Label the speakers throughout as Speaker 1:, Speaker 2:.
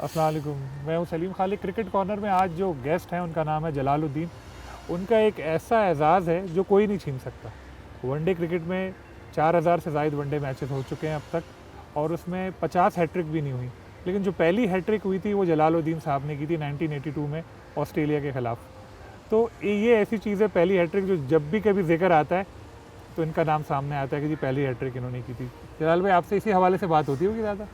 Speaker 1: अस्सलाम वालेकुम। मैं हूँ सलीम खालिक। क्रिकेट कॉर्नर में आज जो गेस्ट हैं उनका नाम है जलालुद्दीन। उनका एक ऐसा एजाज़ है जो कोई नहीं छीन सकता। वनडे क्रिकेट में 4000 से ज़ायद वनडे मैचेस हो चुके हैं अब तक, और उसमें 50 हैट्रिक भी नहीं हुई। लेकिन जो पहली हैट्रिक हुई थी वो जलालुद्दीन साहब ने की थी 1982 में ऑस्ट्रेलिया के ख़िलाफ़। तो ये ऐसी चीज़ है, पहली हैट्रिक जो जब भी कभी जिक्र आता है तो इनका नाम सामने आता है कि जी पहली हैट्रिक इन्होंने की थी। जलाल भाई, आपसे इसी हवाले से बात होती होगी ज़्यादा?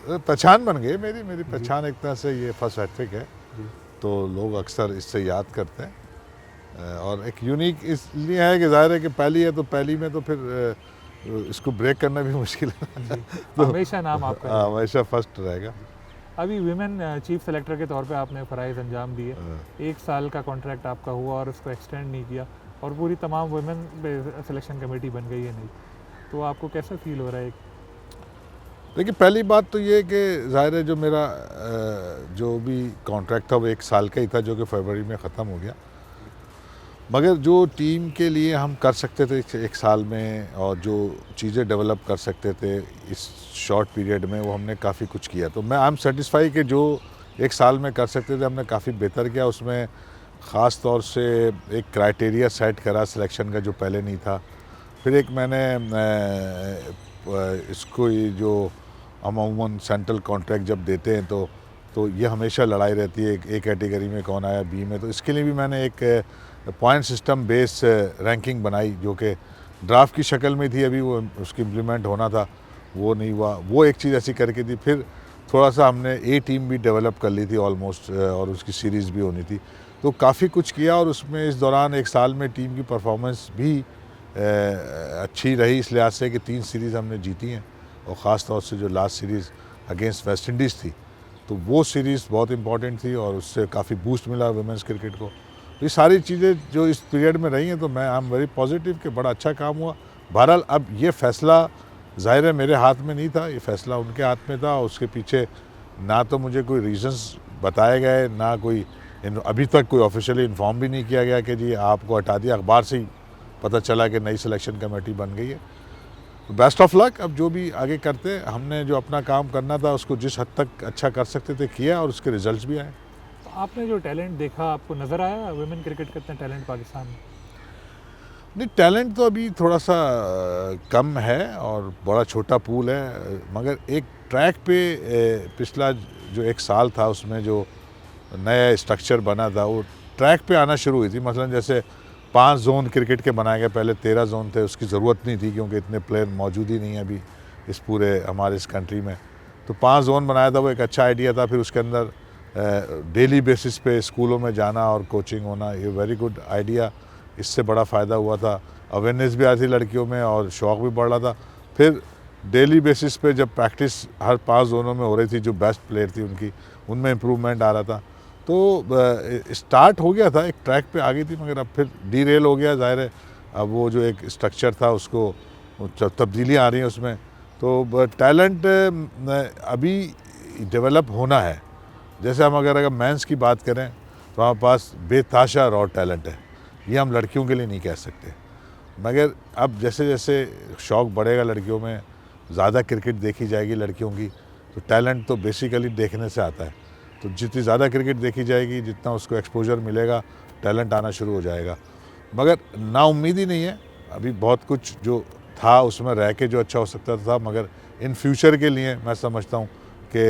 Speaker 2: पहचान बन गई मेरी मेरी
Speaker 1: जी
Speaker 2: पहचान एक तरह से ये फर्स्ट हैट्रिक है,
Speaker 1: जी
Speaker 2: तो लोग अक्सर इससे याद करते हैं। और एक यूनिक इसलिए है कि जाहिर है कि पहली है तो पहली में तो फिर इसको ब्रेक करना भी मुश्किल है।
Speaker 1: जी
Speaker 2: तो
Speaker 1: हमेशा नाम आपका रहेगा।
Speaker 2: हमेशा फर्स्ट रहेगा।
Speaker 1: अभी विमेन चीफ सेलेक्टर के तौर पे आपने फ़राइज़ अंजाम दिए।
Speaker 2: अ,
Speaker 1: 1 साल का कॉन्ट्रैक्ट आपका हुआ और उसको एक्सटेंड नहीं किया, और पूरी तमाम वुमेन सिलेक्शन कमेटी बन गई है नहीं। तो आपको कैसा फील हो रहा है?
Speaker 2: देखिए, पहली बात तो ये कि जाहिर है जो मेरा जो भी कॉन्ट्रैक्ट था वो 1 साल का ही था, जो कि फरवरी में ख़त्म हो गया। मगर जो टीम के लिए हम कर सकते थे 1 साल में, और जो चीज़ें डेवलप कर सकते थे इस शॉर्ट पीरियड में, वो हमने काफ़ी कुछ किया। तो मैं आई एम सेटिस्फाई कि जो 1 साल में कर सकते थे हमने काफ़ी बेहतर किया। उसमें ख़ास तौर से एक क्राइटेरिया सेट करा सिलेक्शन का जो पहले नहीं था। फिर एक मैंने इसको ये जो हम अमूमन सेंट्रल कॉन्ट्रैक्ट जब देते हैं तो ये हमेशा लड़ाई रहती है ए कैटेगरी में कौन आया, बी में। तो इसके लिए भी मैंने एक पॉइंट सिस्टम बेस रैंकिंग बनाई, जो कि ड्राफ्ट की शक्ल में थी। अभी वो उसकी इम्प्लीमेंट होना था, वो नहीं हुआ। वो एक चीज़ ऐसी करके थी। फिर थोड़ा सा हमने ए टीम भी डेवलप कर ली थी ऑलमोस्ट, और उसकी सीरीज़ भी होनी थी। तो काफ़ी कुछ किया, और उसमें इस दौरान 1 साल में टीम की परफॉर्मेंस भी अच्छी रही, इस लिहाज से कि 3 सीरीज़ हमने जीती हैं। और ख़ास तौर से जो last series against West Indies थी, तो वो सीरीज़ बहुत इंपॉर्टेंट थी, और उससे काफ़ी बूस्ट मिला वुमेंस क्रिकेट को। ये सारी चीज़ें जो इस पीरियड में रही हैं, तो मैं आई एम वेरी पॉजिटिव कि बड़ा अच्छा काम हुआ। बहरहाल अब ये फ़ैसला ज़ाहिर है मेरे हाथ में नहीं था, ये फ़ैसला उनके हाथ में था। और उसके पीछे ना तो मुझे कोई रीज़न्स बताए गए, ना कोई अभी तक कोई ऑफिशियली इन्फॉर्म भी नहीं किया गया कि जी आपको हटा दिया। अखबार से ही पता चला कि नई सिलेक्शन कमेटी बन गई है। तो बेस्ट ऑफ लक। अब जो भी आगे करते, हमने जो अपना काम करना था उसको जिस हद तक अच्छा कर सकते थे किया, और उसके रिजल्ट्स भी आए।
Speaker 1: तो आपने जो टैलेंट देखा, आपको नज़र आया वुमेन क्रिकेट का इतना टैलेंट पाकिस्तान में?
Speaker 2: नहीं, टैलेंट तो अभी थोड़ा सा कम है, और बड़ा छोटा पूल है। मगर एक ट्रैक पे पिछला जो 1 साल था उसमें जो नया स्ट्रक्चर बना था, वो ट्रैक पे आना शुरू हुई थी। मसलन जैसे 5 जोन क्रिकेट के बनाए गए, पहले 13 जोन थे। उसकी ज़रूरत नहीं थी क्योंकि इतने प्लेयर मौजूद ही नहीं है अभी इस पूरे हमारे इस कंट्री में। तो 5 जोन बनाया था, वो एक अच्छा आइडिया था। फिर उसके अंदर डेली बेसिस पे स्कूलों में जाना और कोचिंग होना, ये वेरी गुड आइडिया। इससे बड़ा फ़ायदा हुआ था, अवेयरनेस भी आई थी लड़कियों में, और शौक़ भी बढ़ रहा था। फिर डेली बेसिस पे जब प्रैक्टिस हर 5 जोनों में हो रही थी, जो बेस्ट प्लेयर थी उनकी, उनमें इम्प्रूवमेंट आ रहा था। तो स्टार्ट हो गया था, एक ट्रैक पे आ गई थी, मगर अब फिर डीरेल हो गया। ज़ाहिर है अब वो जो एक स्ट्रक्चर था उसको तब्दीलियाँ आ रही हैं उसमें। तो टैलेंट अभी डेवलप होना है। जैसे हम अगर मेंस की बात करें तो हमारे पास बेताशा रॉ टैलेंट है, ये हम लड़कियों के लिए नहीं कह सकते। मगर अब जैसे जैसे शौक़ बढ़ेगा लड़कियों में, ज़्यादा क्रिकेट देखी जाएगी लड़कियों की, तो टैलेंट तो बेसिकली देखने से आता है। तो जितनी ज़्यादा क्रिकेट देखी जाएगी, जितना उसको एक्सपोजर मिलेगा, टैलेंट आना शुरू हो जाएगा। मगर नाउम्मीद ही नहीं है, अभी बहुत कुछ जो था उसमें रह के जो अच्छा हो सकता था। मगर इन फ्यूचर के लिए मैं समझता हूँ कि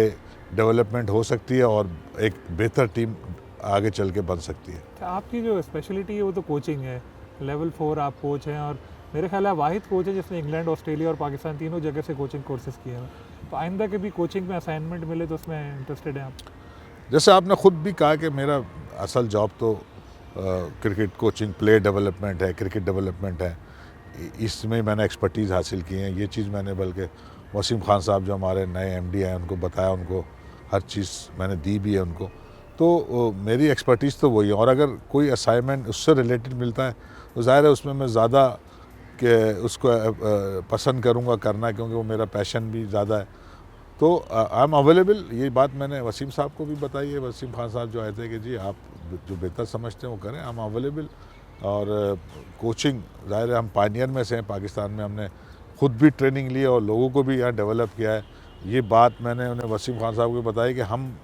Speaker 2: डेवलपमेंट हो सकती है, और एक बेहतर टीम आगे चल के बन सकती है।
Speaker 1: अच्छा, आपकी जो स्पेशलिटी है वो तो कोचिंग है। लेवल 4 आप कोच हैं, और मेरे ख्याल है वाहिद कोच है जिसने इंग्लैंड, ऑस्ट्रेलिया और पाकिस्तान तीनों जगह से कोचिंग कोर्सेज किए हैं। तो आइंदा कभी कोचिंग में असाइनमेंट मिले तो उसमें इंटरेस्टेड हैं आप?
Speaker 2: जैसे आपने ख़ुद भी कहा कि मेरा असल जॉब तो क्रिकेट कोचिंग, प्लेयर डेवलपमेंट है, क्रिकेट डेवलपमेंट है। इसमें मैंने एक्सपर्टीज़ हासिल की है। ये चीज़ मैंने बल्कि वसीम खान साहब जो हमारे नए एमडी हैं उनको बताया, उनको हर चीज़ मैंने दी भी है उनको। तो मेरी एक्सपर्टीज़ तो वही है, और अगर कोई असाइनमेंट उससे रिलेटेड मिलता है तो ज़ाहिर है उसमें मैं ज़्यादा कि उसको पसंद करूँगा करना, क्योंकि वो मेरा पैशन भी ज़्यादा है। तो आई एम अवेलेबल। ये बात मैंने वसीम साहब को भी बताई है, वसीम खान साहब जो आए थे, कि जी आप जो बेहतर समझते हैं वो करें, आई एम अवेलेबल। और कोचिंग ज़ाहिर है हम पायनियर में से हैं पाकिस्तान में, हमने ख़ुद भी ट्रेनिंग ली है और लोगों को भी यहाँ डेवलप किया है। ये बात मैंने उन्हें वसीम खान साहब को बताई कि हम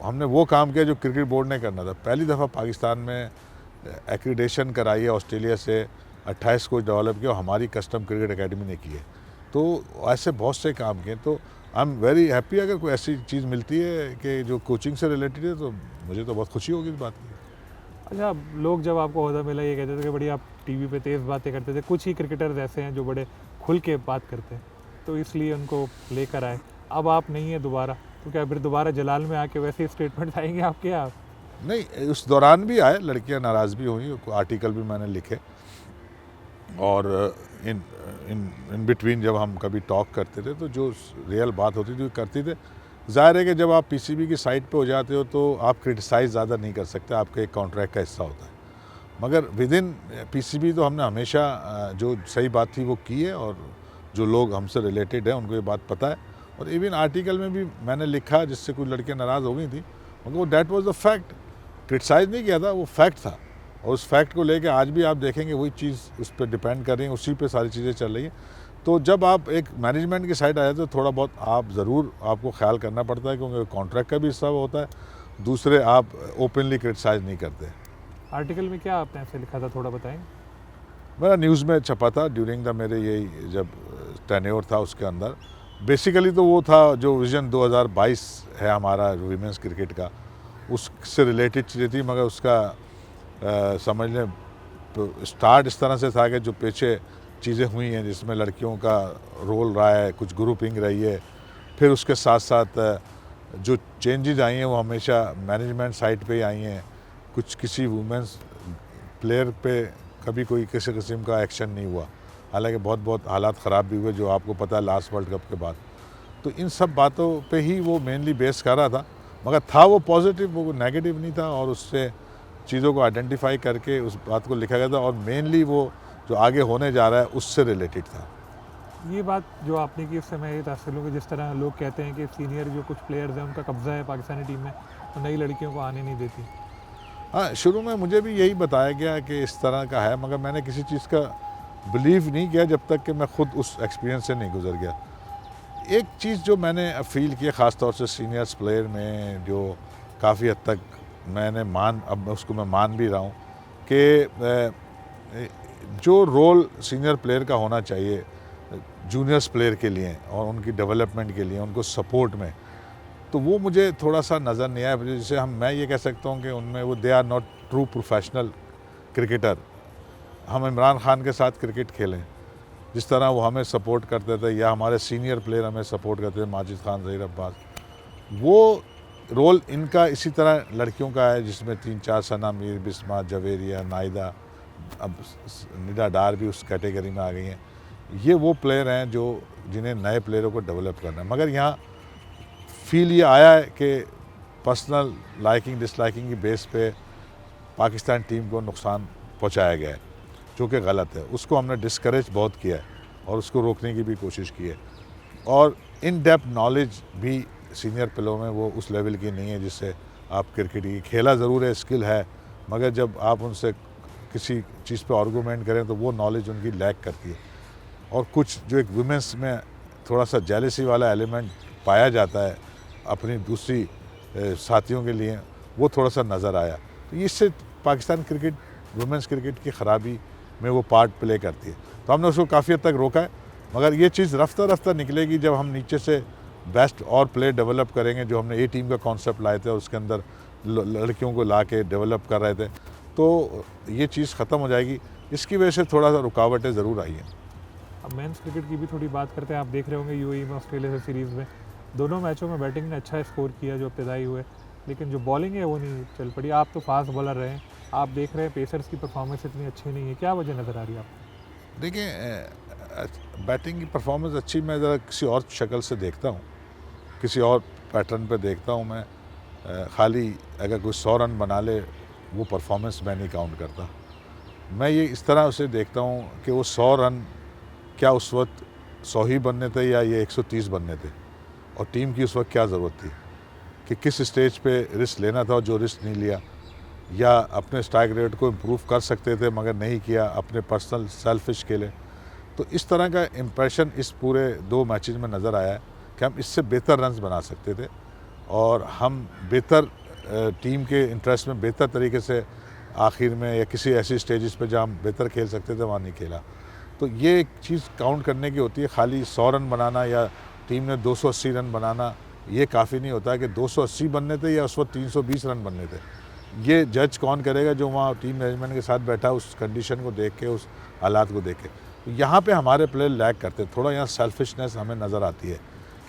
Speaker 2: हमने वो काम किया जो क्रिकेट बोर्ड ने करना था। पहली दफ़ा पाकिस्तान में एक्रीडेशन कराई है ऑस्ट्रेलिया से, 28 कोच डेवलप किया और हमारी कस्टम क्रिकेट एकेडमी ने की है। तो ऐसे बहुत से काम किए। तो आई एम वेरी हैप्पी अगर कोई ऐसी चीज़ मिलती है कि जो कोचिंग से रिलेटेड है, तो मुझे तो बहुत खुशी होगी इस बात की।
Speaker 1: अच्छा, लोग जब आपको ओहदा मिला ये कहते थे कि बड़ी आप टीवी पे तेज़ बातें करते थे, कुछ ही क्रिकेटर्स ऐसे हैं जो बड़े खुल के बात करते हैं, तो इसलिए उनको लेकर आए। अब आप नहीं है दोबारा, तो क्या फिर दोबारा जलाल में आके वैसे ही स्टेटमेंट आएंगे आपके? आप
Speaker 2: नहीं, उस दौरान भी आए, लड़कियां नाराज़ भी हुई, आर्टिकल भी मैंने लिखे, और इन इन इन बिटवीन जब हम कभी टॉक करते थे तो जो रियल बात होती थी करती थे। ज़ाहिर है कि जब आप पीसीबी की साइड पे हो जाते हो तो आप क्रिटिसाइज़ ज़्यादा नहीं कर सकते, आपके एक कॉन्ट्रैक्ट का हिस्सा होता है। मगर विद इन पीसीबी तो हमने हमेशा जो सही बात थी वो की है, और जो लोग हमसे रिलेटेड हैं उनको ये बात पता है। और इवन आर्टिकल में भी मैंने लिखा जिससे कुछ लड़कियां नाराज़ हो गई थी, मगर वो that was the fact, criticise नहीं किया था, वो फैक्ट था। और उस फैक्ट को लेके आज भी आप देखेंगे वही चीज़ उस पर डिपेंड कर रही है, उसी पे सारी चीज़ें चल रही हैं। तो जब आप एक मैनेजमेंट की साइड आ जाते हो, थोड़ा बहुत आप ज़रूर आपको ख्याल करना पड़ता है, क्योंकि कॉन्ट्रैक्ट का भी हिस्सा होता है। दूसरे आप ओपनली क्रिटिसाइज़ नहीं करते।
Speaker 1: आर्टिकल में क्या आपने ऐसे लिखा था, थोड़ा बताएं?
Speaker 2: मेरा न्यूज़ में छपा था ड्यूरिंग द मेरे यही जब टेन्योर था उसके अंदर। बेसिकली तो वो था जो विज़न 2022 है हमारा वीमेंस क्रिकेट का, उससे रिलेटेड चीज़ें थी। मगर उसका समझ लें तो स्टार्ट इस तरह से था कि जो पीछे चीज़ें हुई हैं जिसमें लड़कियों का रोल रहा है, कुछ ग्रुपिंग रही है, फिर उसके साथ साथ जो चेंजेस आई हैं वो हमेशा मैनेजमेंट साइड पे ही आई हैं। कुछ किसी वुमेंस प्लेयर पे कभी कोई किसी किस्म का एक्शन नहीं हुआ, हालांकि बहुत बहुत हालात ख़राब भी हुए जो आपको पता है लास्ट वर्ल्ड कप के बाद। तो इन सब बातों पे ही वो मेनली बेस कर रहा था, मगर था वो पॉजिटिव, वो नेगेटिव नहीं था। और उससे चीज़ों को आइडेंटिफाई करके उस बात को लिखा गया था, और मेनली वो जो आगे होने जा रहा है उससे रिलेटेड था।
Speaker 1: ये बात जो आपने की उससे मैं ये तासर लूँ कि जिस तरह लोग कहते हैं कि सीनियर जो कुछ प्लेयर्स हैं उनका कब्जा है पाकिस्तानी टीम में, तो नई लड़कियों को आने नहीं देती।
Speaker 2: हाँ, शुरू में मुझे भी यही बताया गया कि इस तरह का है, मगर मैंने किसी चीज़ का बिलीव नहीं किया जब तक कि मैं खुद उस एक्सपीरियंस से नहीं गुजर गया। एक चीज़ जो मैंने फील किया ख़ास तौर से सीनियर्स प्लेयर में, जो काफ़ी हद तक मैंने अब उसको मैं मान भी रहा हूँ कि जो रोल सीनियर प्लेयर का होना चाहिए जूनियर्स प्लेयर के लिए और उनकी डेवलपमेंट के लिए, उनको सपोर्ट में, तो वो मुझे थोड़ा सा नज़र नहीं आया। जैसे मैं ये कह सकता हूँ कि उनमें वो they are not true professional cricketer. हम इमरान खान के साथ क्रिकेट खेलें जिस तरह वो हमें सपोर्ट करते थे, या हमारे सीनियर प्लेयर हमें सपोर्ट करते थे, माजिद खान, ज़हीर अब्बास, वो रोल इनका इसी तरह लड़कियों का है जिसमें 3-4 सना मीर, बिस्मा, जवेरिया, नाइदा, अब निदा डार भी उस कैटेगरी में आ गई हैं। ये वो प्लेयर हैं जो जिन्हें नए प्लेयरों को डेवलप करना है। मगर यहाँ फील ये आया है कि पर्सनल लाइकिंग डिसलाइकिंग की बेस पे पाकिस्तान टीम को नुकसान पहुँचाया गया है, जो कि गलत है। उसको हमने डिस्करेज बहुत किया है और उसको रोकने की भी कोशिश की है। और इन डेप्थ नॉलेज भी सीनियर प्लेयरों में वो उस लेवल की नहीं है जिससे आप क्रिकेट की खेला ज़रूर है, स्किल है, मगर जब आप उनसे किसी चीज़ पे आर्गूमेंट करें तो वो नॉलेज उनकी लैक करती है। और कुछ जो एक वुमेंस में थोड़ा सा जेलसी वाला एलिमेंट पाया जाता है अपनी दूसरी साथियों के लिए, वो थोड़ा सा नज़र आया। तो इससे पाकिस्तान क्रिकेट, वुमेंस क्रिकेट की ख़राबी में वो पार्ट प्ले करती है। तो हमने उसको काफ़ी हद तक रोका है, मगर ये चीज़ रफ्ता रफ्ता निकलेगी जब हम नीचे से बेस्ट और प्लेयर डेवलप करेंगे। जो हमने ए टीम का कॉन्सेप्ट लाए थे और उसके अंदर लड़कियों को ला के डेवलप कर रहे थे, तो ये चीज़ ख़त्म हो जाएगी। इसकी वजह से थोड़ा सा रुकावटें ज़रूर आई हैं।
Speaker 1: अब मेंस क्रिकेट की भी थोड़ी बात करते हैं। आप देख रहे होंगे यूएई में ऑस्ट्रेलिया से सीरीज़ में दोनों मैचों में बैटिंग ने अच्छा स्कोर किया जो इब्तदाई हुए, लेकिन जो बॉलिंग है वो नहीं चल पड़ी। आप तो फास्ट बॉलर रहे हैं, आप देख रहे हैं पेसर्स की परफॉर्मेंस इतनी अच्छी नहीं है, क्या वजह नज़र आ रही है आपको?
Speaker 2: देखिए, बैटिंग की परफॉर्मेंस अच्छी मैं ज़रा किसी और शक्ल से देखता हूँ, किसी और पैटर्न पे देखता हूँ मैं। खाली अगर कोई 100 रन बना ले वो परफॉर्मेंस मैं नहीं काउंट करता। मैं ये इस तरह उसे देखता हूँ कि वो 100 रन क्या उस वक्त 100 ही बनने थे या ये 130 बनने थे, और टीम की उस वक्त क्या ज़रूरत थी कि किस स्टेज पे रिस्क लेना था और जो रिस्क नहीं लिया, या अपने स्ट्राइक रेट को इम्प्रूव कर सकते थे मगर नहीं किया अपने पर्सनल सेल्फिश के लिए। तो इस तरह का इम्प्रेशन इस पूरे 2 मैचेस में नज़र आया है कि हम इससे बेहतर रन्स बना सकते थे। और हम बेहतर टीम के इंटरेस्ट में बेहतर तरीके से आखिर में या किसी ऐसी स्टेजेस पे जहाँ हम बेहतर खेल सकते थे वहाँ नहीं खेला। तो ये एक चीज़ काउंट करने की होती है। खाली 100 रन बनाना या टीम ने 280 रन बनाना ये काफ़ी नहीं होता है कि 280 बनने थे या उस वक्त 320 रन बनने थे। ये जज कौन करेगा? जो वहाँ टीम मैनेजमेंट के साथ बैठा उस कंडीशन को देख के, उस हालात को देख के। तो यहाँ पे हमारे प्लेयर लैग करते, थोड़ा यहाँ सेल्फिशनेस हमें नज़र आती है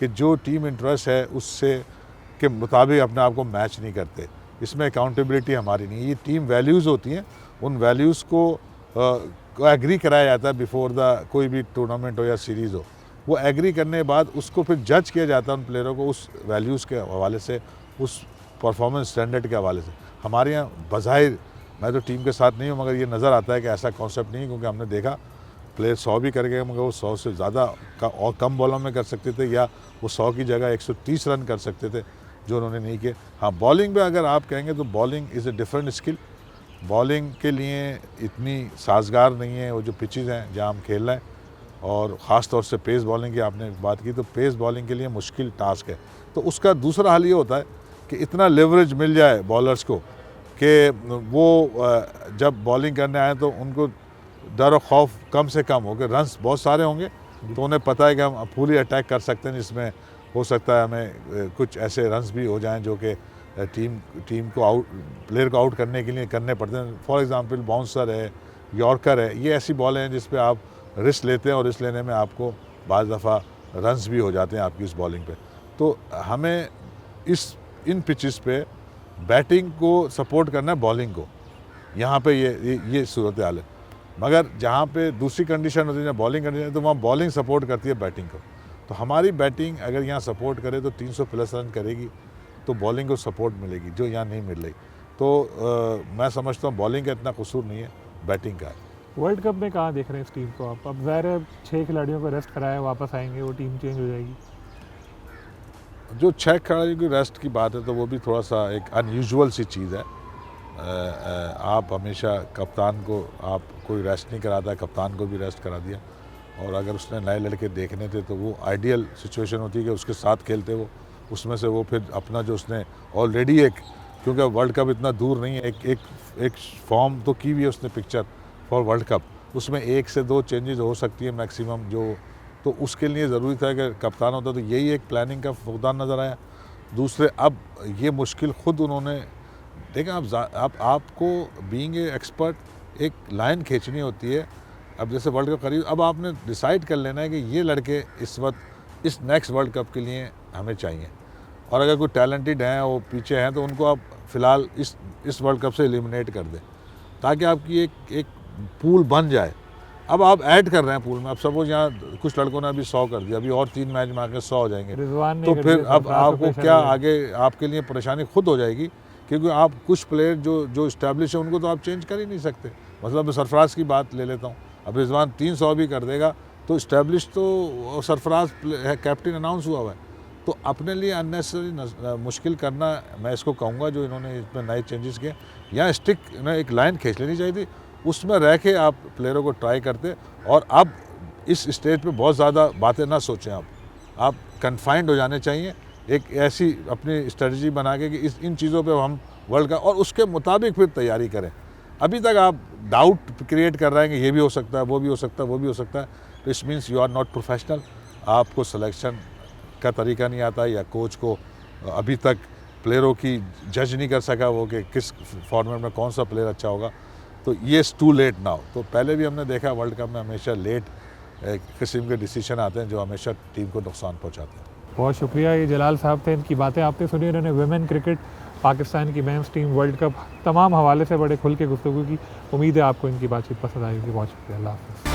Speaker 2: कि जो टीम इंटरेस्ट है उससे के मुताबिक अपने आप को मैच नहीं करते। इसमें अकाउंटेबिलिटी हमारी नहीं है। ये टीम वैल्यूज़ होती हैं, उन वैल्यूज़ को एग्री कराया जाता है बिफोर द कोई भी टूर्नामेंट हो या सीरीज़ हो। वो एग्री करने के बाद उसको फिर जज किया जाता है उन प्लेयरों को उस वैल्यूज़ के हवाले से, उस परफॉर्मेंस स्टैंडर्ड के हवाले से। हमारे यहाँ बज़ाहिर, मैं तो टीम के साथ नहीं हूँ, मगर ये नज़र आता है कि ऐसा कॉन्सेप्ट नहीं है, क्योंकि हमने देखा प्लेयर 100 भी कर गए मगर वो 100 से ज़्यादा और कम बॉलों में कर सकते थे, या वो 100 की जगह 130 रन कर सकते थे, जो उन्होंने नहीं किए। हाँ, बॉलिंग में अगर आप कहेंगे तो bowling is a different skill. Bowling के लिए इतनी साजगार नहीं है वो जो पिचेज़ हैं जहाँ हम खेल रहे हैं, और ख़ास तौर से पेस बॉलिंग की आपने बात की, तो पेस बॉलिंग के लिए मुश्किल टास्क है। तो उसका दूसरा हल ये होता है कि इतना लेवरेज मिल जाए बॉलर्स को कि वो जब बॉलिंग करने आए तो उनको डर और खौफ कम से कम हो, कि रन्स बहुत सारे होंगे तो उन्हें पता है कि हम फुली अटैक कर सकते हैं, जिसमें हो सकता है हमें कुछ ऐसे रन्स भी हो जाएं जो कि टीम को प्लेयर को आउट करने के लिए करने पड़ते हैं। फॉर एग्जांपल बाउंसर है, यॉर्कर है, ये ऐसी बॉलें हैं जिस पे आप रिस्क लेते हैं और रिस्क लेने में आपको बाज़ दफ़ा रन्स भी हो जाते हैं आपकी इस बॉलिंग पे। तो हमें इन पिचेस पे बैटिंग को सपोर्ट करना है बॉलिंग को, यहाँ पे ये सूरत हाल है। मगर जहाँ पे दूसरी कंडीशन होती है बॉलिंग कंडीशन, तो वहाँ बॉलिंग सपोर्ट करती है बैटिंग को। तो हमारी बैटिंग अगर यहाँ सपोर्ट करे तो 300 प्लस रन करेगी, तो बॉलिंग को सपोर्ट मिलेगी जो यहाँ नहीं मिल रही। तो मैं समझता हूँ बॉलिंग का इतना कसूर नहीं है, बैटिंग का है।
Speaker 1: वर्ल्ड कप में कहाँ देख रहे हैं इस टीम को आप? अब ज़ाहिर है 6 खिलाड़ियों को रेस्ट कराया, वापस आएंगे, वो टीम चेंज हो जाएगी।
Speaker 2: जो 6 खिलाड़ियों की रेस्ट की बात है तो वो भी थोड़ा सा एक अनयूजुअल सी चीज़ है। आप हमेशा कप्तान को आप कोई रेस्ट नहीं कराता है, कप्तान को भी रेस्ट करा दिया। और अगर उसने नए लड़के देखने थे तो वो आइडियल सिचुएशन होती है कि उसके साथ खेलते वो, उसमें से वो फिर अपना जो उसने ऑलरेडी एक, क्योंकि वर्ल्ड कप इतना दूर नहीं है, एक फॉर्म तो की हुई है उसने पिक्चर फॉर वर्ल्ड कप, उसमें 1 से 2 चेंजेस हो सकती है मैक्सिमम जो, तो उसके लिए ज़रूरी था कि कप्तान होता, तो यही एक प्लानिंग का फुकदान नज़र आया। दूसरे, अब ये मुश्किल ख़ुद उन्होंने देखा। आपको बीइंग ए एक्सपर्ट एक लाइन खींचनी होती है। अब जैसे वर्ल्ड कप करीब, अब आपने डिसाइड कर लेना है कि ये लड़के इस वक्त इस नेक्स्ट वर्ल्ड कप के लिए हमें चाहिए, और अगर कोई टैलेंटेड हैं वो पीछे हैं तो उनको आप फ़िलहाल इस वर्ल्ड कप से एलिमिनेट कर दें, ताकि आपकी एक पूल बन जाए। अब आप ऐड कर रहे हैं पूल में, अब सपोज यहाँ कुछ लड़कों ने अभी 100 कर दिया, अभी और 3 मैच में आके 100 हो जाएंगे, तो फिर अब आपको क्या आगे आपके लिए परेशानी खुद हो जाएगी, क्योंकि आप कुछ प्लेयर जो इस्टेब्लिश है उनको तो आप चेंज कर ही नहीं सकते। मतलब सरफराज की बात ले लेता हूँ, अब रिजवान 300 भी कर देगा तो इस्टेब्लिश तो सरफराज है, कैप्टन अनाउंस हुआ है। तो अपने लिए अननेसेसरी मुश्किल करना, मैं इसको कहूँगा जो इन्होंने इसमें नए चेंजेस किए, या स्टिक एक लाइन खींच लेनी चाहिए थी, उसमें रह के आप प्लेयरों को ट्राई करते। और अब इस स्टेज पे बहुत ज़्यादा बातें ना सोचें, आप कन्फाइंड हो जाने चाहिए, एक ऐसी अपनी स्ट्रेटजी बना के कि इन चीज़ों पे हम वर्ल्ड कप और उसके मुताबिक फिर तैयारी करें। अभी तक आप डाउट क्रिएट कर रहे हैं कि ये भी हो सकता है, वो भी हो सकता है, वो भी हो सकता है, तो इस means you are not professional. आपको सिलेक्शन का तरीका नहीं आता, या कोच को अभी तक प्लेयरों की जज नहीं कर सका वो कि किस फॉर्मेट में कौन सा प्लेयर अच्छा होगा। तो ये टू लेट नाउ। तो पहले भी हमने देखा वर्ल्ड कप में हमेशा लेट किस्म के डिसीजन आते हैं जो हमेशा टीम को नुकसान पहुंचाते हैं।
Speaker 1: बहुत शुक्रिया, ये जलाल साहब थे, इनकी बातें आपने सुनी। इन्होंने वुमेन क्रिकेट, पाकिस्तान की मेंस टीम, वर्ल्ड कप, तमाम हवाले से बड़े खुल के गुफ्तगू की। उम्मीद है आपको इनकी बातचीत पसंद आई होगी। बहुत शुक्रिया, अल्लाह हाफ़िज़।